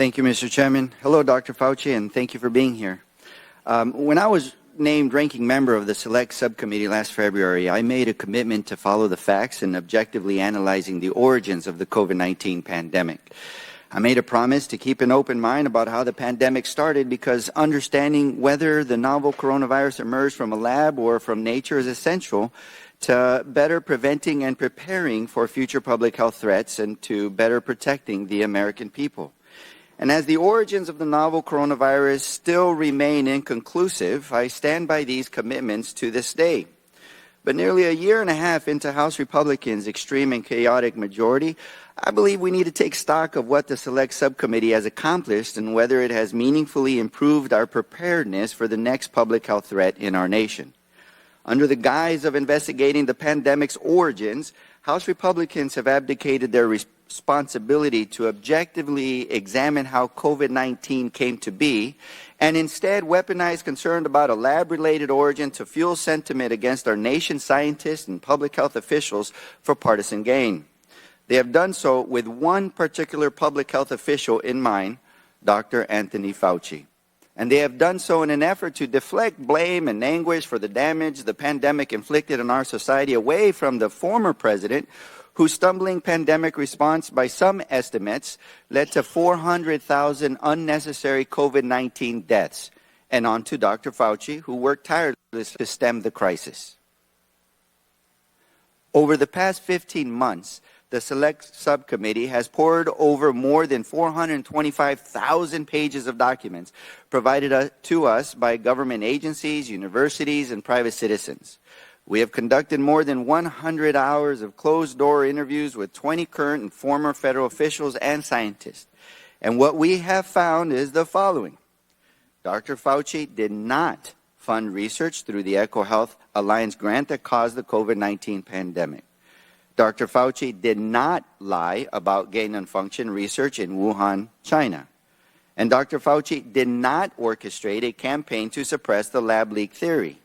Thank you, Mr. Chairman. Hello, Dr. Fauci, and thank you for being here. When I was named ranking member of the Select Subcommittee last February, I made a commitment to follow the facts and objectively analyzing the origins of the COVID-19 pandemic. I made a promise to keep an open mind about how the pandemic started because understanding whether the novel coronavirus emerged from a lab or from nature is essential to better preventing and preparing for future public health threats and to better protecting the American people. And as the origins of the novel coronavirus still remain inconclusive, I stand by these commitments to this day. But nearly a year and a half into House Republicans' extreme and chaotic majority, I believe we need to take stock of what the Select Subcommittee has accomplished and whether it has meaningfully improved our preparedness for the next public health threat in our nation. Under the guise of investigating the pandemic's origins, House Republicans have abdicated their responsibility to objectively examine how COVID-19 came to be and instead weaponize concern about a lab-related origin to fuel sentiment against our nation's scientists and public health officials for partisan gain. They have done so with one particular public health official in mind, Dr. Anthony Fauci. And they have done so in an effort to deflect blame and anguish for the damage the pandemic inflicted on our society away from the former president, whose stumbling pandemic response, by some estimates, led to 400,000 unnecessary COVID-19 deaths, and on to Dr. Fauci, who worked tirelessly to stem the crisis. Over the past 15 months, the Select Subcommittee has pored over more than 425,000 pages of documents provided to us by government agencies, universities, and private citizens. We have conducted more than 100 hours of closed-door interviews with 20 current and former federal officials and scientists. And what we have found is the following. Dr. Fauci did not fund research through the EcoHealth Alliance grant that caused the COVID-19 pandemic. Dr. Fauci did not lie about gain-of-function research in Wuhan, China. And Dr. Fauci did not orchestrate a campaign to suppress the lab leak theory.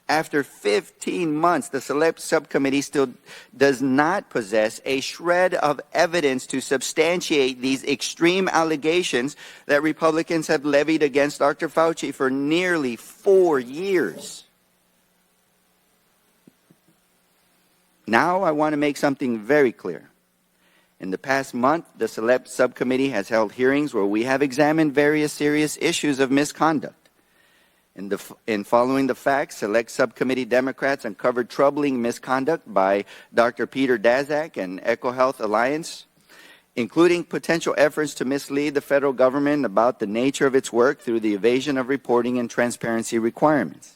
After 15 months, the Select Subcommittee still does not possess a shred of evidence to substantiate these extreme allegations that Republicans have levied against Dr. Fauci for nearly 4 years. Now I want to make something very clear. In the past month, the Select Subcommittee has held hearings where we have examined various serious issues of misconduct. In following the facts, Select Subcommittee Democrats uncovered troubling misconduct by Dr. Peter Daszak and EcoHealth Alliance, including potential efforts to mislead the federal government about the nature of its work through the evasion of reporting and transparency requirements.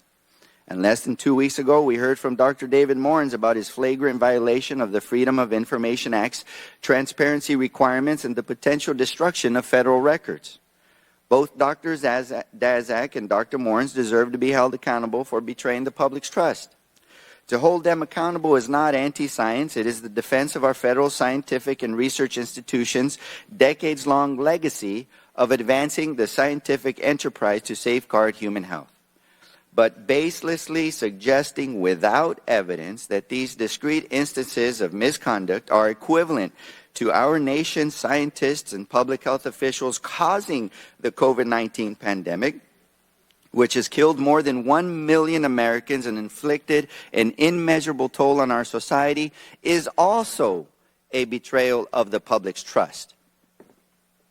And less than 2 weeks ago, we heard from Dr. David Morin's about his flagrant violation of the Freedom of Information Act's transparency requirements and the potential destruction of federal records. Both Dr. Daszak and Dr. Morin's deserve to be held accountable for betraying the public's trust. To hold them accountable is not anti-science. It is the defense of our federal scientific and research institutions' decades-long legacy of advancing the scientific enterprise to safeguard human health. But baselessly suggesting without evidence that these discrete instances of misconduct are equivalent to our nation's scientists and public health officials causing the COVID-19 pandemic, which has killed more than 1 million Americans and inflicted an immeasurable toll on our society, is also a betrayal of the public's trust,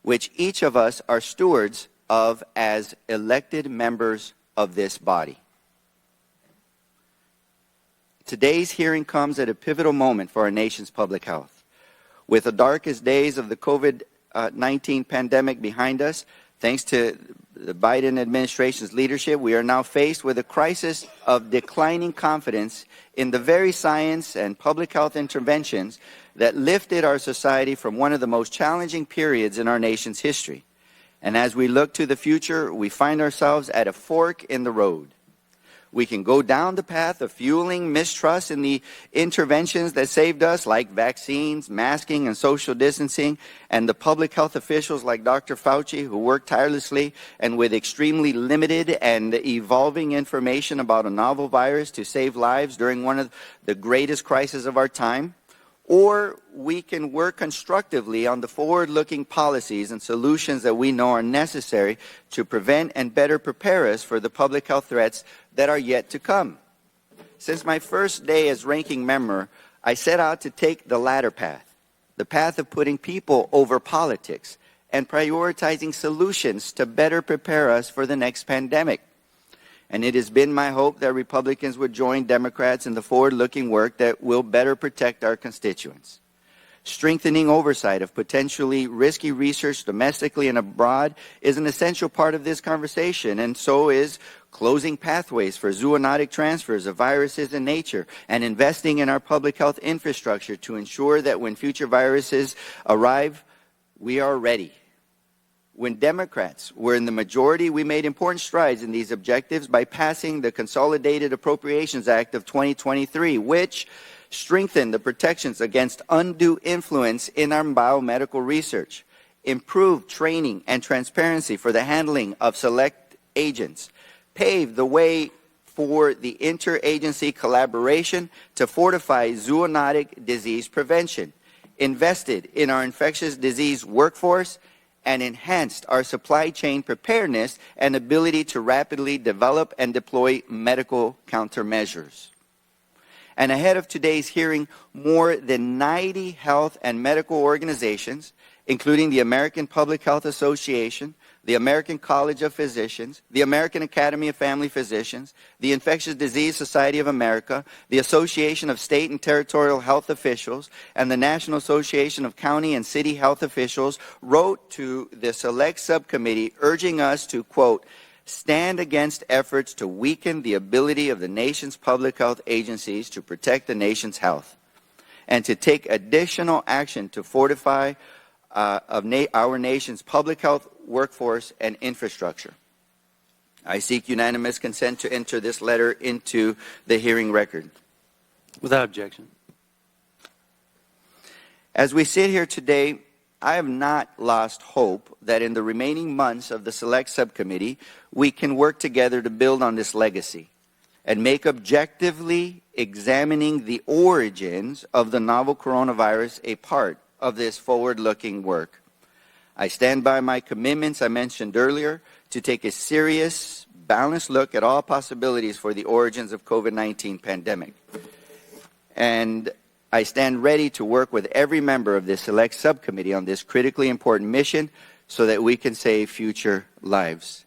which each of us are stewards of as elected members of this body. Today's hearing comes at a pivotal moment for our nation's public health. With the darkest days of the COVID-19 pandemic behind us, thanks to the Biden administration's leadership, we are now faced with a crisis of declining confidence in the very science and public health interventions that lifted our society from one of the most challenging periods in our nation's history. And as we look to the future, we find ourselves at a fork in the road. We can go down the path of fueling mistrust in the interventions that saved us, like vaccines, masking, and social distancing, and the public health officials like Dr. Fauci, who worked tirelessly and with extremely limited and evolving information about a novel virus to save lives during one of the greatest crises of our time. or we can work constructively on the forward-looking policies and solutions that we know are necessary to prevent and better prepare us for the public health threats that are yet to come. Since my first day as ranking member, I set out to take the latter path, the path of putting people over politics and prioritizing solutions to better prepare us for the next pandemic. And it has been my hope that Republicans would join Democrats in the forward-looking work that will better protect our constituents. Strengthening oversight of potentially risky research domestically and abroad is an essential part of this conversation, and so is closing pathways for zoonotic transfers of viruses in nature and investing in our public health infrastructure to ensure that when future viruses arrive, we are ready. When Democrats were in the majority, we made important strides in these objectives by passing the Consolidated Appropriations Act of 2023, which strengthened the protections against undue influence in our biomedical research, improved training and transparency for the handling of select agents, paved the way for the interagency collaboration to fortify zoonotic disease prevention, invested in our infectious disease workforce, and enhanced our supply chain preparedness and ability to rapidly develop and deploy medical countermeasures. And ahead of today's hearing, more than 90 health and medical organizations, including the American Public Health Association, the American College of Physicians, the American Academy of Family Physicians, the Infectious Disease Society of America, the Association of State and Territorial Health Officials, and the National Association of County and City Health Officials wrote to the Select Subcommittee urging us to, quote, stand against efforts to weaken the ability of the nation's public health agencies to protect the nation's health, and to take additional action to fortify our nation's public health workforce and infrastructure. I seek unanimous consent to enter this letter into the hearing record. Without objection. As we sit here today, I have not lost hope that in the remaining months of the Select Subcommittee, we can work together to build on this legacy and make objectively examining the origins of the novel coronavirus a part of this forward-looking work. I stand by my commitments I mentioned earlier to take a serious, balanced look at all possibilities for the origins of COVID-19 pandemic. And I stand ready to work with every member of this Select Subcommittee on this critically important mission so that we can save future lives.